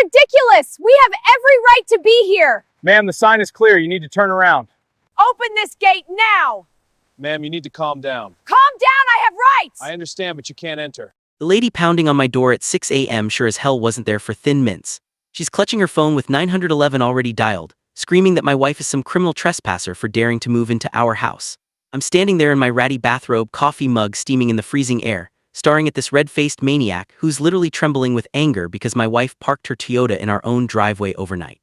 ridiculous! We have every right to be here! Ma'am, the sign is clear. You need to turn around. Open this gate now! Ma'am, you need to calm down. Calm down, I have rights! I understand, but you can't enter. The lady pounding on my door at 6 a.m. sure as hell wasn't there for Thin Mints. She's clutching her phone with 911 already dialed, screaming that my wife is some criminal trespasser for daring to move into our house. I'm standing there in my ratty bathrobe, coffee mug steaming in the freezing air, staring at this red-faced maniac who's literally trembling with anger because my wife parked her Toyota in our own driveway overnight.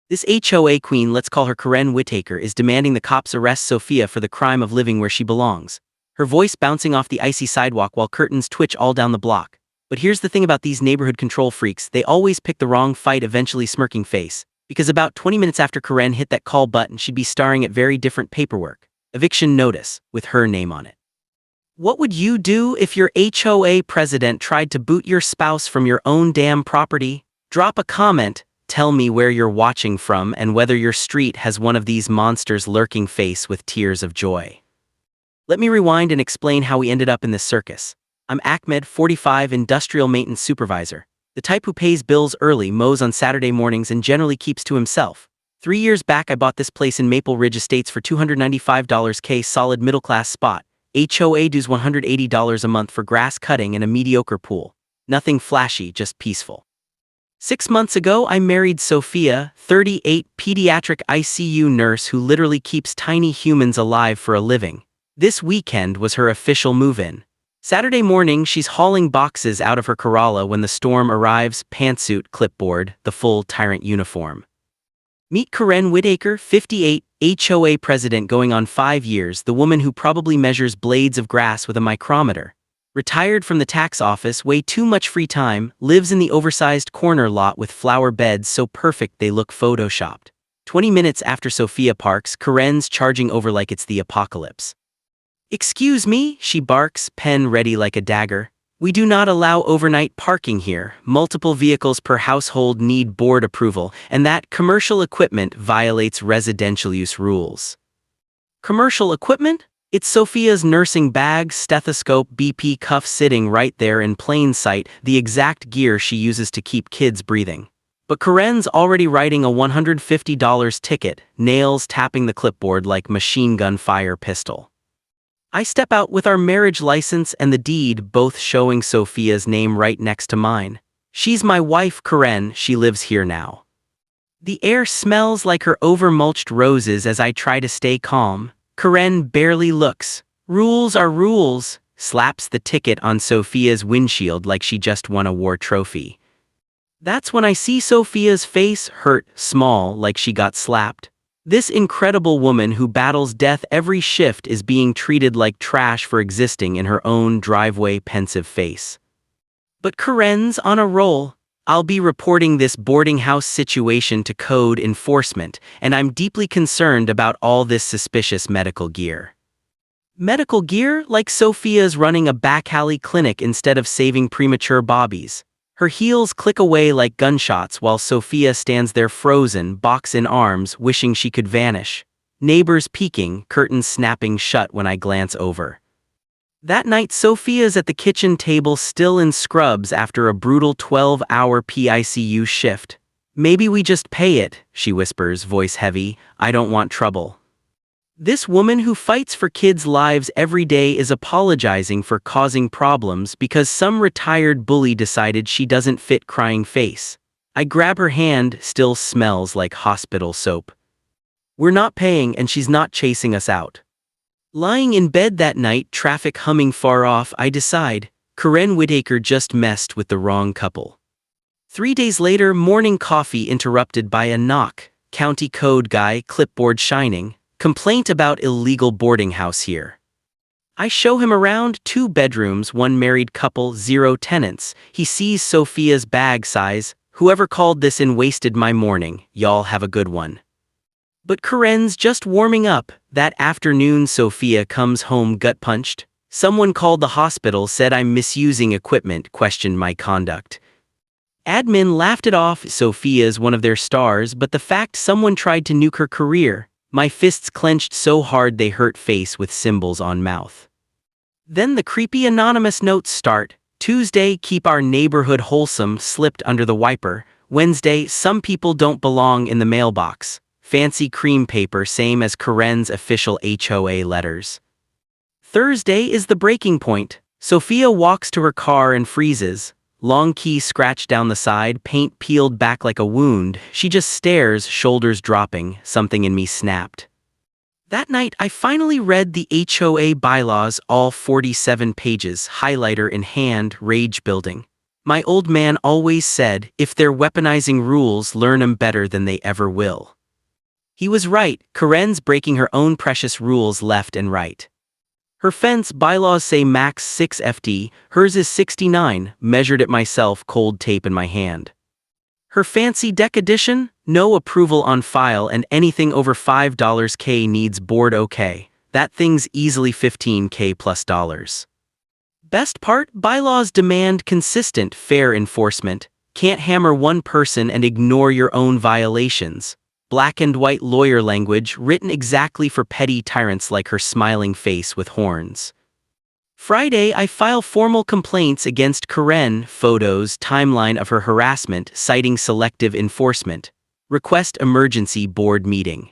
This HOA queen, let's call her Karen Whittaker, is demanding the cops arrest Sophia for the crime of living where she belongs. Her voice bouncing off the icy sidewalk while curtains twitch all down the block. But here's the thing about these neighborhood control freaks, they always pick the wrong fight, eventually smirking face. Because about 20 minutes after Karen hit that call button, she'd be staring at very different paperwork. Eviction notice, with her name on it. What would you do if your HOA president tried to boot your spouse from your own damn property? Drop a comment, tell me where you're watching from and whether your street has one of these monsters lurking face with tears of joy. Let me rewind and explain how we ended up in this circus. I'm Ahmed, 45, industrial maintenance supervisor. The type who pays bills early, mows on Saturday mornings, and generally keeps to himself. 3 years back I bought this place in Maple Ridge Estates for $295 K, solid middle-class spot. HOA dues $180 a month for grass cutting and a mediocre pool. Nothing flashy, just peaceful. 6 months ago I married Sophia, 38, pediatric ICU nurse who literally keeps tiny humans alive for a living. This weekend was her official move-in. Saturday morning, she's hauling boxes out of her Corolla when the storm arrives, pantsuit, clipboard, the full tyrant uniform. Meet Karen Whittaker, 58, HOA president going on 5 years, the woman who probably measures blades of grass with a micrometer. Retired from the tax office, way too much free time, lives in the oversized corner lot with flower beds so perfect they look photoshopped. 20 minutes after Sophia parks, Karen's charging over like it's the apocalypse. "Excuse me," she barks, pen ready like a dagger. "We do not allow overnight parking here. Multiple vehicles per household need board approval, and that commercial equipment violates residential use rules." Commercial equipment? It's Sophia's nursing bag, stethoscope, BP cuff sitting right there in plain sight, the exact gear she uses to keep kids breathing. But Karen's already writing a $150 ticket, nails tapping the clipboard like machine gun fire pistol. I step out with our marriage license and the deed, both showing Sophia's name right next to mine. She's my wife, Karen, she lives here now. The air smells like her over-mulched roses as I try to stay calm. Karen barely looks. "Rules are rules," slaps the ticket on Sophia's windshield like she just won a war trophy. That's when I see Sophia's face, hurt, small, like she got slapped. This incredible woman who battles death every shift is being treated like trash for existing in her own driveway, pensive face. But Karen's on a roll. I'll be reporting this boarding house situation to code enforcement, and I'm deeply concerned about all this suspicious medical gear. Medical gear? Like Sophia's running a back alley clinic instead of saving premature bobbies. Her heels click away like gunshots while Sophia stands there frozen, box in arms, wishing she could vanish. Neighbors peeking, curtains snapping shut when I glance over. That night Sophia's at the kitchen table still in scrubs after a brutal 12-hour PICU shift. "Maybe we just pay it," she whispers, voice heavy. "I don't want trouble." This woman who fights for kids' lives every day is apologizing for causing problems because some retired bully decided she doesn't fit crying face. I grab her hand, still smells like hospital soap. We're not paying and she's not chasing us out. Lying in bed that night, traffic humming far off, I decide, Karen Whittaker just messed with the wrong couple. 3 days later, morning coffee interrupted by a knock. County code guy, clipboard shining. "Complaint about illegal boarding house here." I show him around, 2 bedrooms, 1 married couple, 0 tenants. He sees Sophia's bag size. "Whoever called this in wasted my morning. Y'all have a good one." But Karen's just warming up. That afternoon Sophia comes home gut-punched. Someone called the hospital, said I'm misusing equipment, questioned my conduct. Admin laughed it off. Sophia's one of their stars, but the fact someone tried to nuke her career. My fists clenched so hard they hurt, face with symbols on mouth. Then the creepy anonymous notes start. "Tuesday, keep our neighborhood wholesome," slipped under the wiper. Wednesday, some people don't belong in the mailbox. Fancy cream paper, same as Karen's official HOA letters. Thursday is the breaking point. Sophia walks to her car and freezes. Long key scratched down the side, paint peeled back like a wound. She just stares, shoulders dropping. Something in me snapped. That night, I finally read the HOA bylaws, all 47 pages, highlighter in hand, rage building. My old man always said, if they're weaponizing rules, learn 'em better than they ever will. He was right. Karen's breaking her own precious rules left and right. Her fence bylaws say max 6 FT, hers is 69, measured it myself, cold tape in my hand. Her fancy deck edition, no approval on file, and anything over $5K needs board okay. That thing's easily $15K plus dollars. Best part, bylaws demand consistent, fair enforcement. Can't hammer one person and ignore your own violations. Black and white lawyer language written exactly for petty tyrants like her smiling face with horns. Friday, I file formal complaints against Karen, photos, timeline of her harassment, citing selective enforcement. Request emergency board meeting.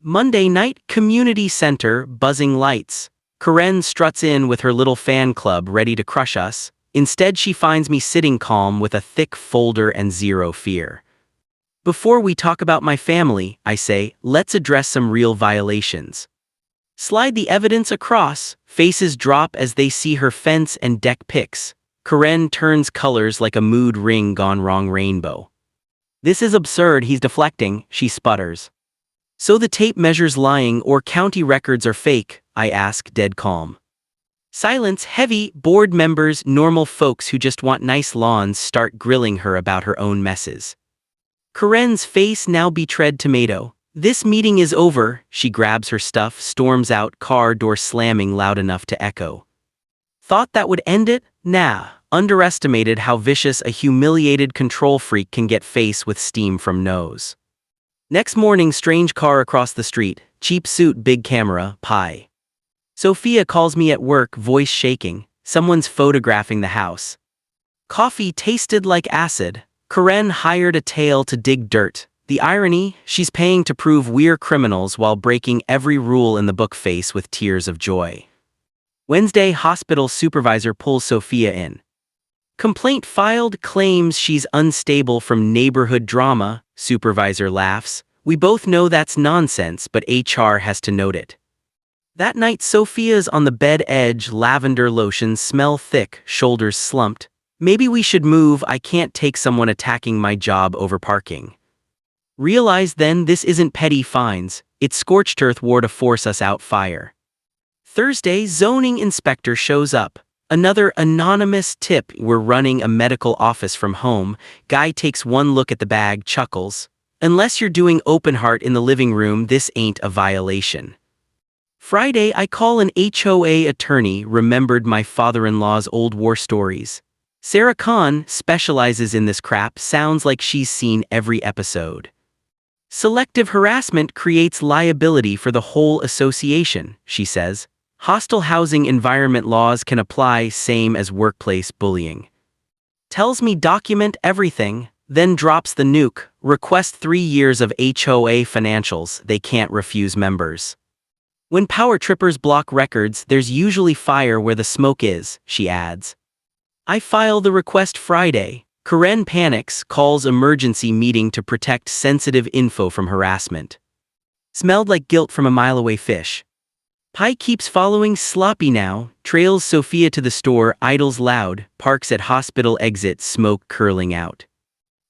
Monday night, community center, buzzing lights. Karen struts in with her little fan club ready to crush us. Instead, she finds me sitting calm with a thick folder and zero fear. Before we talk about my family, I say, let's address some real violations. Slide the evidence across, faces drop as they see her fence and deck pics. Karen turns colors like a mood ring gone wrong rainbow. This is absurd, he's deflecting, she sputters. So the tape measures lying or county records are fake, I ask, dead calm. Silence heavy, board members, normal folks who just want nice lawns start grilling her about her own messes. Karen's face now betrayed tomato. This meeting is over, she grabs her stuff, storms out, car door slamming loud enough to echo. Thought that would end it? Nah, underestimated how vicious a humiliated control freak can get, face with steam from nose. Next morning, strange car across the street, cheap suit, big camera, pie. Sophia calls me at work, voice shaking, someone's photographing the house. Coffee tasted like acid. Karen hired a tail to dig dirt. The irony, she's paying to prove we're criminals while breaking every rule in the book, face with tears of joy. Wednesday, hospital supervisor pulls Sophia in. Complaint filed, claims she's unstable from neighborhood drama. Supervisor laughs. We both know that's nonsense, but HR has to note it. That night, Sophia's on the bed edge, lavender lotion smell thick, shoulders slumped. Maybe we should move, I can't take someone attacking my job over parking. Realize then this isn't petty fines, it's scorched earth war to force us out fire. Thursday, zoning inspector shows up. Another anonymous tip, we're running a medical office from home. Guy takes one look at the bag, chuckles. Unless you're doing open heart in the living room, this ain't a violation. Friday, I call an HOA attorney, remembered my father-in-law's old war stories. Sarah Khan specializes in this crap, sounds like she's seen every episode. Selective harassment creates liability for the whole association, she says. Hostile housing environment laws can apply, same as workplace bullying. Tells me document everything, then drops the nuke. Request 3 years of HOA financials, they can't refuse members. When power trippers block records, there's usually fire where the smoke is, she adds. I file the request Friday. Karen panics, calls emergency meeting to protect sensitive info from harassment. Smelled like guilt from a mile away fish. Pi keeps following, sloppy now, trails Sophia to the store, idles loud, parks at hospital exit, smoke curling out.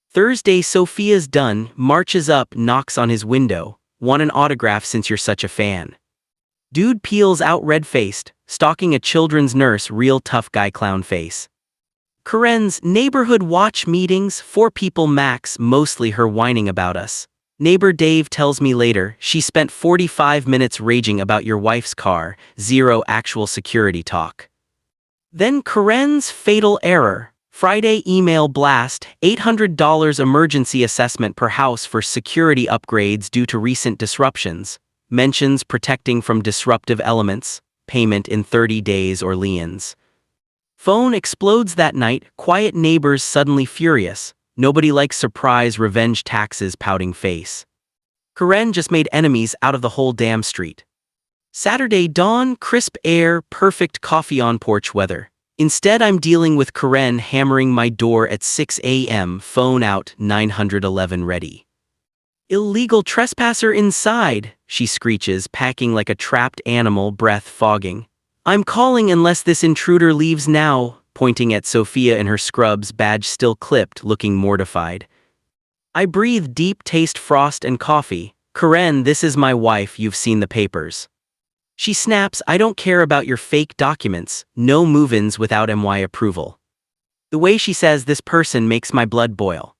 Thursday, Sophia's done, marches up, knocks on his window. Want an autograph since you're such a fan. Dude peels out red-faced, stalking a children's nurse, real tough guy clown face. Karen's neighborhood watch meetings, 4 people max, mostly her whining about us. Neighbor Dave tells me later, she spent 45 minutes raging about your wife's car, 0 actual security talk. Then Karen's fatal error. Friday email blast, $800 emergency assessment per house for security upgrades due to recent disruptions. Mentions protecting from disruptive elements, payment in 30 days or liens. Phone explodes that night, quiet neighbors suddenly furious. Nobody likes surprise revenge taxes pouting face. Karen just made enemies out of the whole damn street. Saturday dawn, crisp air, perfect coffee on porch weather. Instead, I'm dealing with Karen hammering my door at 6 a.m., phone out, 911 ready. Illegal trespasser inside, she screeches, packing like a trapped animal, breath fogging. I'm calling unless this intruder leaves now, pointing at Sophia in her scrubs, badge still clipped, looking mortified. I breathe deep, taste frost and coffee. Karen, this is my wife, you've seen the papers. She snaps, I don't care about your fake documents, no move-ins without MY approval. The way she says this person makes my blood boil.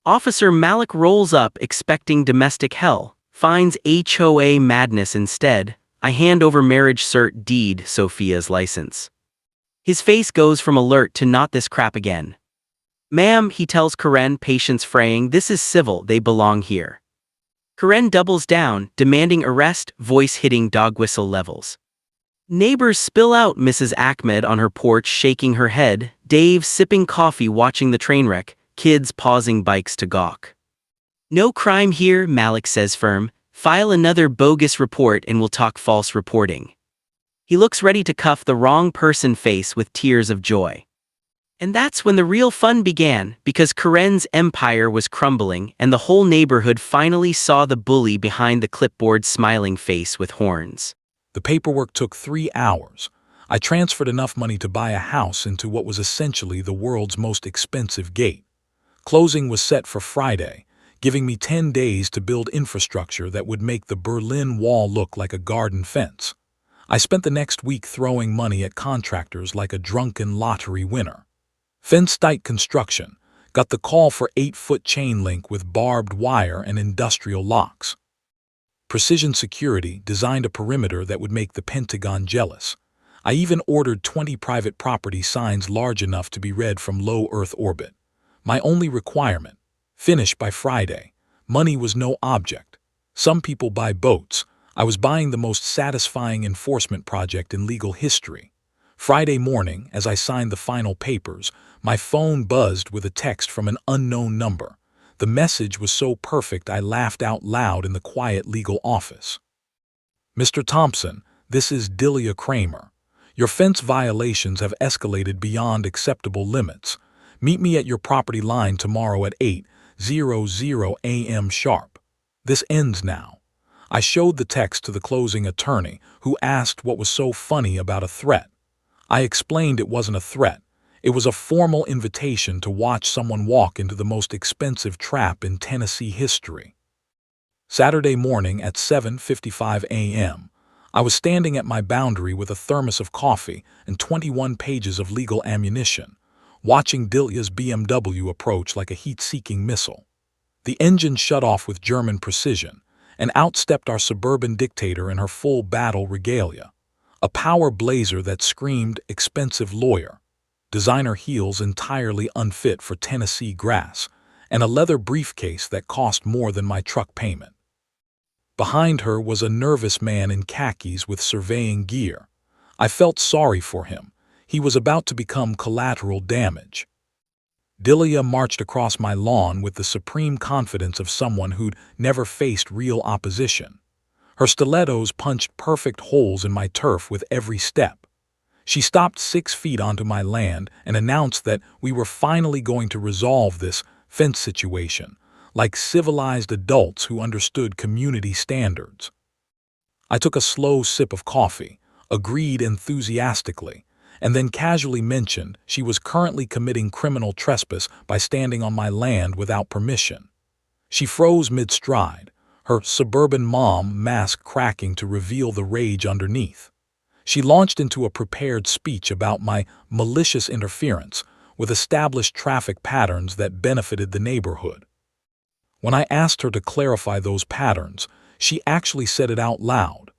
Officer Malik rolls up expecting domestic hell, finds HOA madness instead. I hand over marriage cert deed, Sophia's license. His face goes from alert to not this crap again. Ma'am, he tells Karen, patience fraying, this is civil, they belong here. Karen doubles down, demanding arrest, voice hitting dog whistle levels. Neighbors spill out, Mrs. Ahmed on her porch shaking her head, Dave sipping coffee watching the train wreck, kids pausing bikes to gawk. No crime here, Malik says firm, file another bogus report and we'll talk false reporting. He looks ready to cuff the wrong person face with tears of joy. And that's when the real fun began, because Karen's empire was crumbling and the whole neighborhood finally saw the bully behind the clipboard smiling face with horns. The paperwork took 3 hours. I transferred enough money to buy a house into what was essentially the world's most expensive gate. Closing was set for Friday, giving me 10 days to build infrastructure that would make the Berlin Wall look like a garden fence. I spent the next week throwing money at contractors like a drunken lottery winner. Fence-tight construction got the call for 8-foot chain link with barbed wire and industrial locks. Precision Security designed a perimeter that would make the Pentagon jealous. I even ordered 20 private property signs large enough to be read from low Earth orbit. My only requirement, finish by Friday. Money was no object. Some people buy boats. I was buying the most satisfying enforcement project in legal history. Friday morning, as I signed the final papers, my phone buzzed with a text from an unknown number. The message was so perfect I laughed out loud in the quiet legal office. Mr. Thompson, this is Delia Kramer. Your fence violations have escalated beyond acceptable limits. Meet me at your property line tomorrow at 8:00 a.m. sharp. This ends now. I showed the text to the closing attorney, who asked what was so funny about a threat. I explained it wasn't a threat. It was a formal invitation to watch someone walk into the most expensive trap in Tennessee history. Saturday morning at 7:55 a.m., I was standing at my boundary with a thermos of coffee and 21 pages of legal ammunition, watching Delia's BMW approach like a heat-seeking missile. The engine shut off with German precision, and out stepped our suburban dictator in her full battle regalia. A power blazer that screamed expensive lawyer, designer heels entirely unfit for Tennessee grass, and a leather briefcase that cost more than my truck payment. Behind her was a nervous man in khakis with surveying gear. I felt sorry for him. He was about to become collateral damage. Delia marched across my lawn with the supreme confidence of someone who'd never faced real opposition. Her stilettos punched perfect holes in my turf with every step. She stopped 6 feet onto my land and announced that we were finally going to resolve this fence situation, like civilized adults who understood community standards. I took a slow sip of coffee, agreed enthusiastically, and then casually mentioned she was currently committing criminal trespass by standing on my land without permission. She froze mid-stride, her suburban mom mask cracking to reveal the rage underneath. She launched into a prepared speech about my malicious interference with established traffic patterns that benefited the neighborhood. When I asked her to clarify those patterns, she actually said it out loud,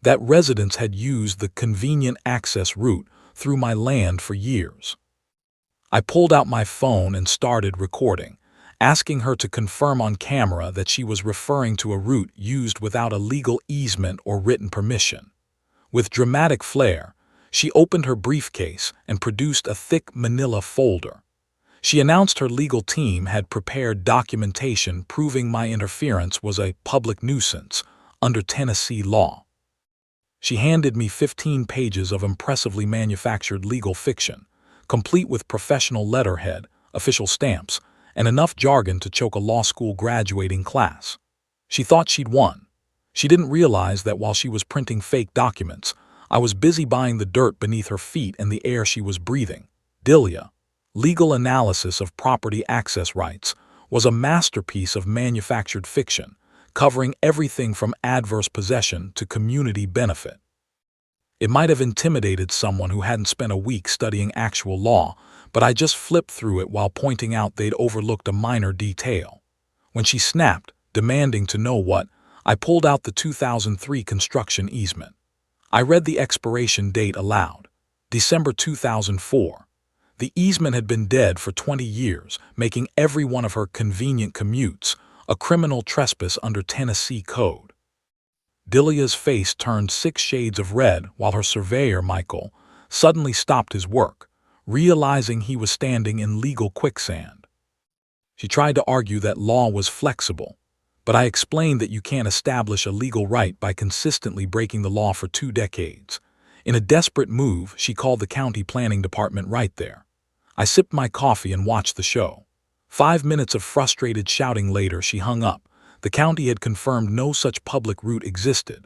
that residents had used the convenient access route through my land for years. I pulled out my phone and started recording, asking her to confirm on camera that she was referring to a route used without a legal easement or written permission. With dramatic flair, she opened her briefcase and produced a thick manila folder. She announced her legal team had prepared documentation proving my interference was a public nuisance under Tennessee law. She handed me 15 pages of impressively manufactured legal fiction, complete with professional letterhead, official stamps, and enough jargon to choke a law school graduating class. She thought she'd won. She didn't realize that while she was printing fake documents, I was busy buying the dirt beneath her feet and the air she was breathing. Delia, Legal Analysis of Property Access Rights, was a masterpiece of manufactured fiction, covering everything from adverse possession to community benefit. It might have intimidated someone who hadn't spent a week studying actual law, but I just flipped through it while pointing out they'd overlooked a minor detail. When she snapped, demanding to know what, I pulled out the 2003 construction easement. I read the expiration date aloud. December 2004. The easement had been dead for 20 years, making every one of her convenient commutes a criminal trespass under Tennessee code. Delia's face turned 6 shades of red while her surveyor, Michael, suddenly stopped his work, realizing he was standing in legal quicksand. She tried to argue that law was flexible, but I explained that you can't establish a legal right by consistently breaking the law for 2 decades. In a desperate move, she called the county planning department right there. I sipped my coffee and watched the show. 5 minutes of frustrated shouting later, she hung up. The county had confirmed no such public route existed.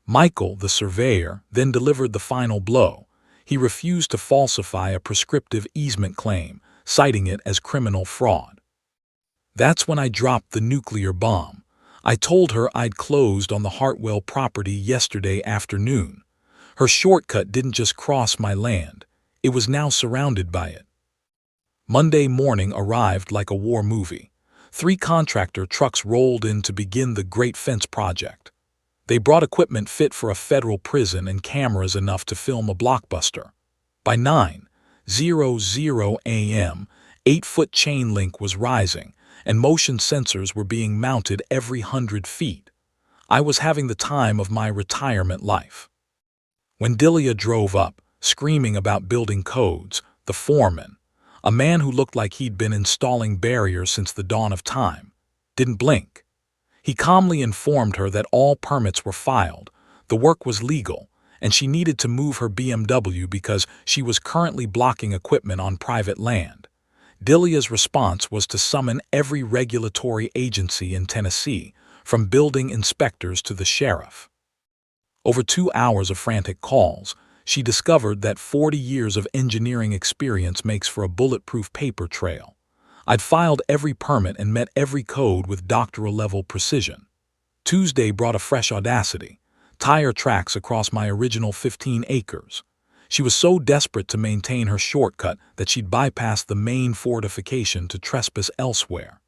Michael, the surveyor, then delivered the final blow. He refused to falsify a prescriptive easement claim, citing it as criminal fraud. That's when I dropped the nuclear bomb. I told her I'd closed on the Hartwell property yesterday afternoon. Her shortcut didn't just cross my land, it was now surrounded by it. Monday morning arrived like a war movie. 3 contractor trucks rolled in to begin the Great Fence project. They brought equipment fit for a federal prison and cameras enough to film a blockbuster. By 9:00 a.m., 8-foot chain link was rising, and motion sensors were being mounted every 100 feet. I was having the time of my retirement life. When Delia drove up, screaming about building codes, the foreman, a man who looked like he'd been installing barriers since the dawn of time, didn't blink. He calmly informed her that all permits were filed, the work was legal, and she needed to move her BMW because she was currently blocking equipment on private land. Delia's response was to summon every regulatory agency in Tennessee, from building inspectors to the sheriff. Over 2 hours of frantic calls, she discovered that 40 years of engineering experience makes for a bulletproof paper trail. I'd filed every permit and met every code with doctoral-level precision. Tuesday brought a fresh audacity, tire tracks across my original 15 acres. She was so desperate to maintain her shortcut that she'd bypassed the main fortification to trespass elsewhere.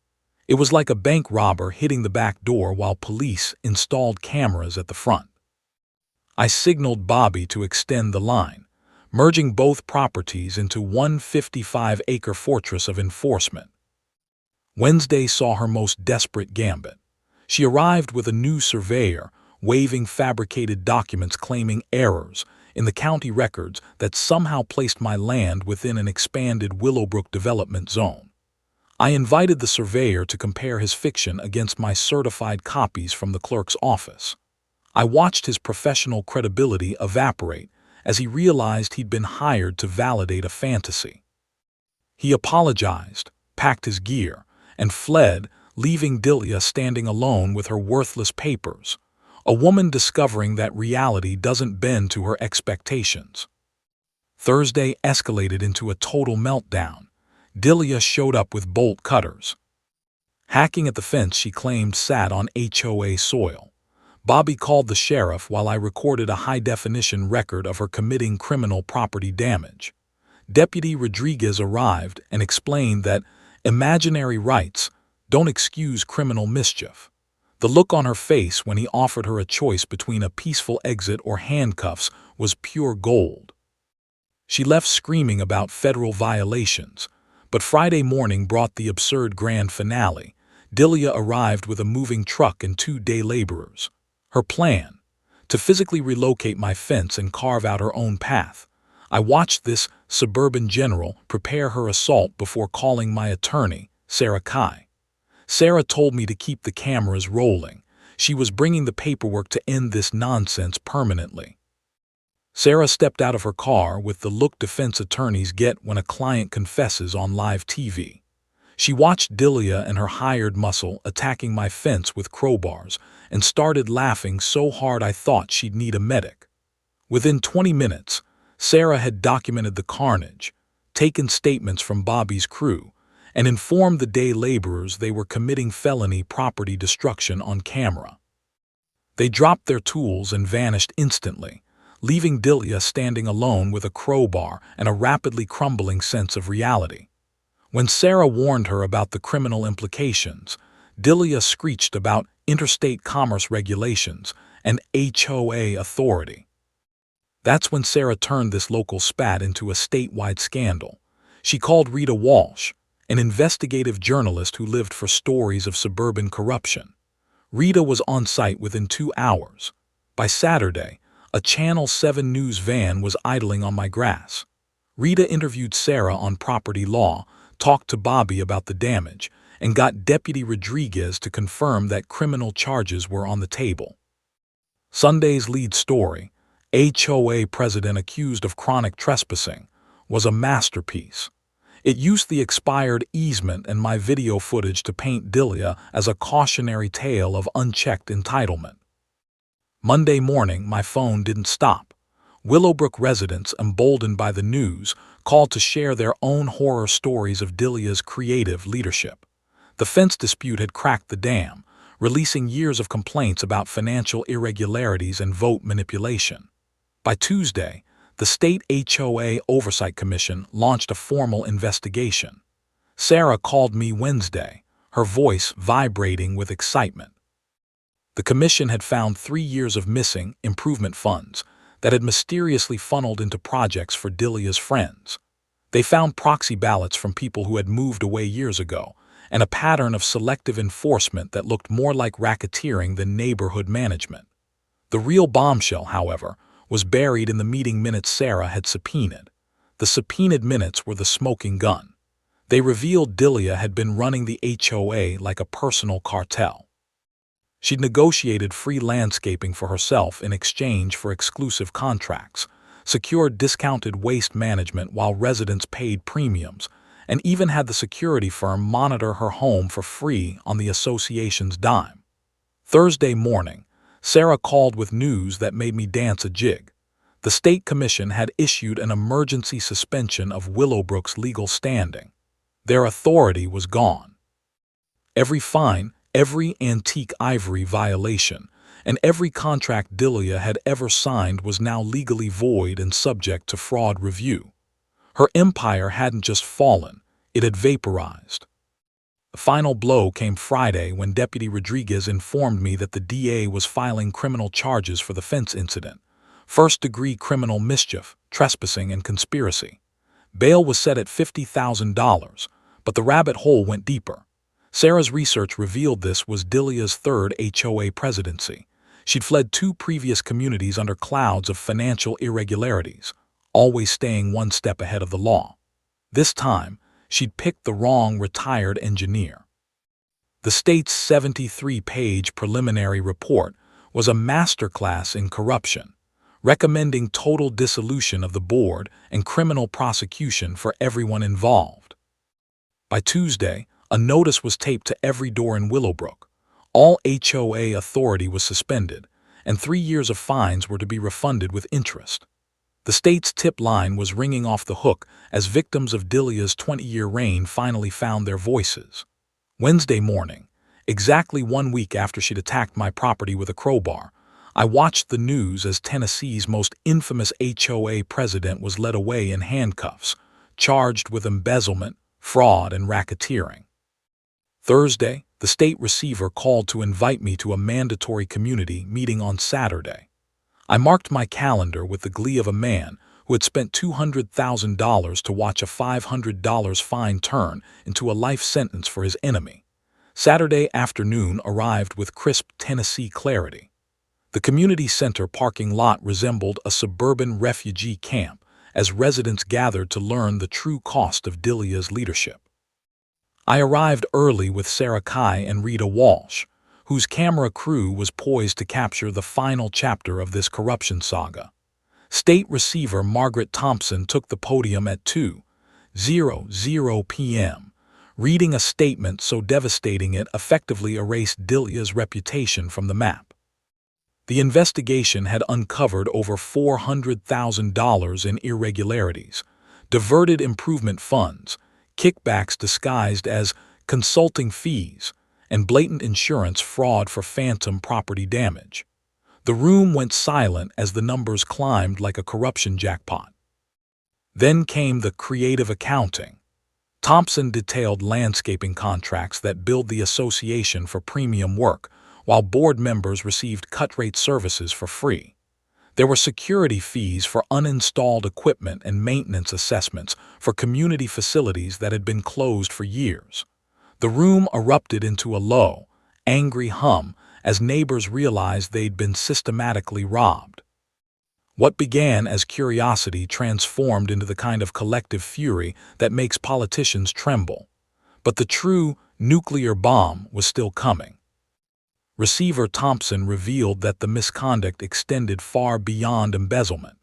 It was like a bank robber hitting the back door while police installed cameras at the front. I signaled Bobby to extend the line, merging both properties into one 55-acre fortress of enforcement. Wednesday saw her most desperate gambit. She arrived with a new surveyor, waving fabricated documents claiming errors in the county records that somehow placed my land within an expanded Willowbrook development zone. I invited the surveyor to compare his fiction against my certified copies from the clerk's office. I watched his professional credibility evaporate as he realized he'd been hired to validate a fantasy. He apologized, packed his gear, and fled, leaving Delia standing alone with her worthless papers, a woman discovering that reality doesn't bend to her expectations. Thursday escalated into a total meltdown. Delia showed up with bolt cutters. Hacking at the fence she claimed sat on HOA soil. Bobby called the sheriff while I recorded a high-definition record of her committing criminal property damage. Deputy Rodriguez arrived and explained that imaginary rights don't excuse criminal mischief. The look on her face when he offered her a choice between a peaceful exit or handcuffs was pure gold. She left screaming about federal violations, but Friday morning brought the absurd grand finale. Delia arrived with a moving truck and 2 day laborers. Her plan? To physically relocate my fence and carve out her own path. I watched this Suburban General, prepare her assault before calling my attorney, Sarah Kai. Sarah told me to keep the cameras rolling. She was bringing the paperwork to end this nonsense permanently. Sarah stepped out of her car with the look defense attorneys get when a client confesses on live TV. She watched Delia and her hired muscle attacking my fence with crowbars and started laughing so hard I thought she'd need a medic. Within 20 minutes, Sarah had documented the carnage, taken statements from Bobby's crew, and informed the day laborers they were committing felony property destruction on camera. They dropped their tools and vanished instantly, leaving Delia standing alone with a crowbar and a rapidly crumbling sense of reality. When Sarah warned her about the criminal implications, Delia screeched about interstate commerce regulations and HOA authority. That's when Sarah turned this local spat into a statewide scandal. She called Rita Walsh, an investigative journalist who lived for stories of suburban corruption. Rita was on site within 2 hours. By Saturday, a Channel 7 News van was idling on my grass. Rita interviewed Sarah on property law, talked to Bobby about the damage, and got Deputy Rodriguez to confirm that criminal charges were on the table. Sunday's lead story, HOA president accused of chronic trespassing, was a masterpiece. It used the expired easement and my video footage to paint Delia as a cautionary tale of unchecked entitlement. Monday morning, my phone didn't stop. Willowbrook residents, emboldened by the news, called to share their own horror stories of Delia's creative leadership. The fence dispute had cracked the dam, releasing years of complaints about financial irregularities and vote manipulation. By Tuesday, the State HOA Oversight Commission launched a formal investigation. Sarah called me Wednesday, her voice vibrating with excitement. The commission had found 3 years of missing improvement funds that had mysteriously funneled into projects for Delia's friends. They found proxy ballots from people who had moved away years ago, and a pattern of selective enforcement that looked more like racketeering than neighborhood management. The real bombshell, however, was buried in the meeting minutes Sarah had subpoenaed. The subpoenaed minutes were the smoking gun. They revealed Delia had been running the HOA like a personal cartel. She'd negotiated free landscaping for herself in exchange for exclusive contracts, secured discounted waste management while residents paid premiums, and even had the security firm monitor her home for free on the association's dime. Thursday morning, Sarah called with news that made me dance a jig. The State Commission had issued an emergency suspension of Willowbrook's legal standing. Their authority was gone. Every fine, every antique ivory violation, and every contract Delia had ever signed was now legally void and subject to fraud review. Her empire hadn't just fallen, it had vaporized. The final blow came Friday when Deputy Rodriguez informed me that the DA was filing criminal charges for the fence incident. First-degree criminal mischief, trespassing, and conspiracy. Bail was set at $50,000, but the rabbit hole went deeper. Sarah's research revealed this was Delia's third HOA presidency. She'd fled 2 previous communities under clouds of financial irregularities, always staying one step ahead of the law. This time, she'd picked the wrong retired engineer. The state's 73-page preliminary report was a masterclass in corruption, recommending total dissolution of the board and criminal prosecution for everyone involved. By Tuesday, a notice was taped to every door in Willowbrook. All HOA authority was suspended, and 3 years of fines were to be refunded with interest. The state's tip line was ringing off the hook as victims of Delia's 20-year reign finally found their voices. Wednesday morning, exactly 1 week after she'd attacked my property with a crowbar, I watched the news as Tennessee's most infamous HOA president was led away in handcuffs, charged with embezzlement, fraud, and racketeering. Thursday, the state receiver called to invite me to a mandatory community meeting on Saturday. I marked my calendar with the glee of a man who had spent $200,000 to watch a $500 fine turn into a life sentence for his enemy. Saturday afternoon arrived with crisp Tennessee clarity. The community center parking lot resembled a suburban refugee camp as residents gathered to learn the true cost of Dilia's leadership. I arrived early with Sarah Kai and Rita Walsh, whose camera crew was poised to capture the final chapter of this corruption saga. State Receiver Margaret Thompson took the podium at 2:00 p.m., reading a statement so devastating it effectively erased Dilia's reputation from the map. The investigation had uncovered over $400,000 in irregularities, diverted improvement funds, kickbacks disguised as consulting fees, and blatant insurance fraud for phantom property damage. The room went silent as the numbers climbed like a corruption jackpot. Then came the creative accounting. Thompson detailed landscaping contracts that billed the association for premium work, while board members received cut-rate services for free. There were security fees for uninstalled equipment and maintenance assessments for community facilities that had been closed for years. The room erupted into a low, angry hum as neighbors realized they'd been systematically robbed. What began as curiosity transformed into the kind of collective fury that makes politicians tremble. But the true nuclear bomb was still coming. Receiver Thompson revealed that the misconduct extended far beyond embezzlement.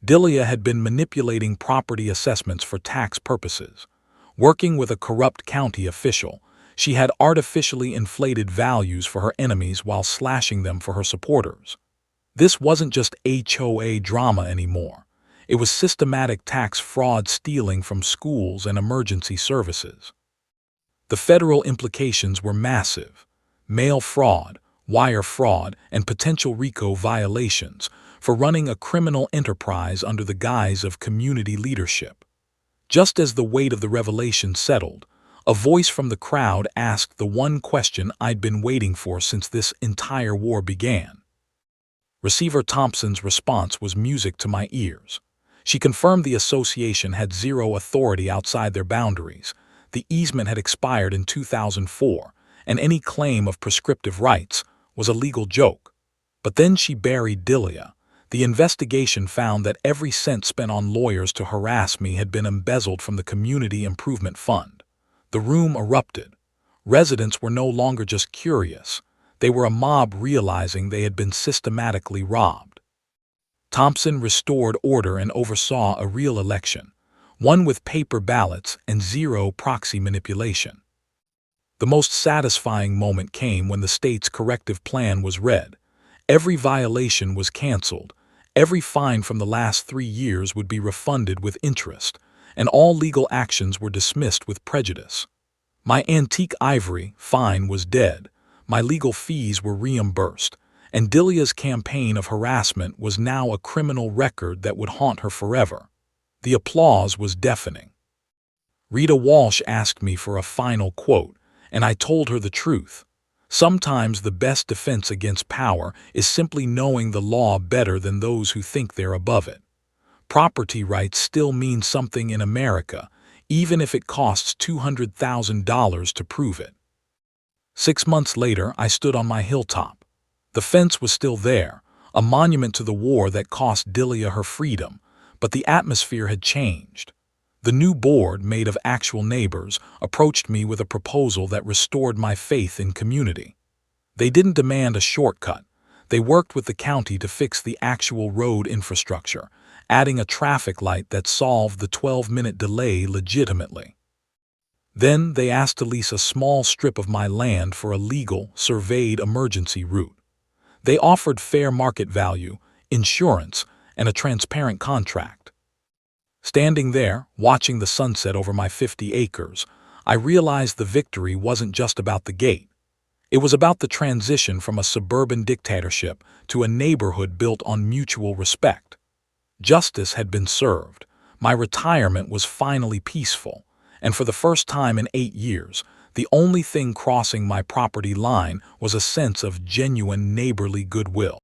Dilia had been manipulating property assessments for tax purposes. Working with a corrupt county official, she had artificially inflated values for her enemies while slashing them for her supporters. This wasn't just HOA drama anymore. It was systematic tax fraud stealing from schools and emergency services. The federal implications were massive. Mail fraud, wire fraud, and potential RICO violations for running a criminal enterprise under the guise of community leadership. Just as the weight of the revelation settled, a voice from the crowd asked the one question I'd been waiting for since this entire war began. Receiver Thompson's response was music to my ears. She confirmed the association had zero authority outside their boundaries. The easement had expired in 2004, and any claim of prescriptive rights was a legal joke. But then she buried Dilia. The investigation found that every cent spent on lawyers to harass me had been embezzled from the Community Improvement Fund. The room erupted. Residents were no longer just curious. They were a mob realizing they had been systematically robbed. Thompson restored order and oversaw a real election, one with paper ballots and zero proxy manipulation. The most satisfying moment came when the state's corrective plan was read. Every violation was canceled. Every fine from the last 3 years would be refunded with interest, and all legal actions were dismissed with prejudice. My antique ivory fine was dead, my legal fees were reimbursed, and Dilia's campaign of harassment was now a criminal record that would haunt her forever. The applause was deafening. Rita Walsh asked me for a final quote, and I told her the truth. Sometimes the best defense against power is simply knowing the law better than those who think they're above it. Property rights still mean something in America, even if it costs $200,000 to prove it. 6 months later, I stood on my hilltop. The fence was still there, a monument to the war that cost Dilia her freedom, but the atmosphere had changed. The new board, made of actual neighbors, approached me with a proposal that restored my faith in community. They didn't demand a shortcut. They worked with the county to fix the actual road infrastructure, adding a traffic light that solved the 12-minute delay legitimately. Then they asked to lease a small strip of my land for a legal, surveyed emergency route. They offered fair market value, insurance, and a transparent contract. Standing there, watching the sunset over my 50 acres, I realized the victory wasn't just about the gate. It was about the transition from a suburban dictatorship to a neighborhood built on mutual respect. Justice had been served. My retirement was finally peaceful, and for the first time in 8 years, the only thing crossing my property line was a sense of genuine neighborly goodwill.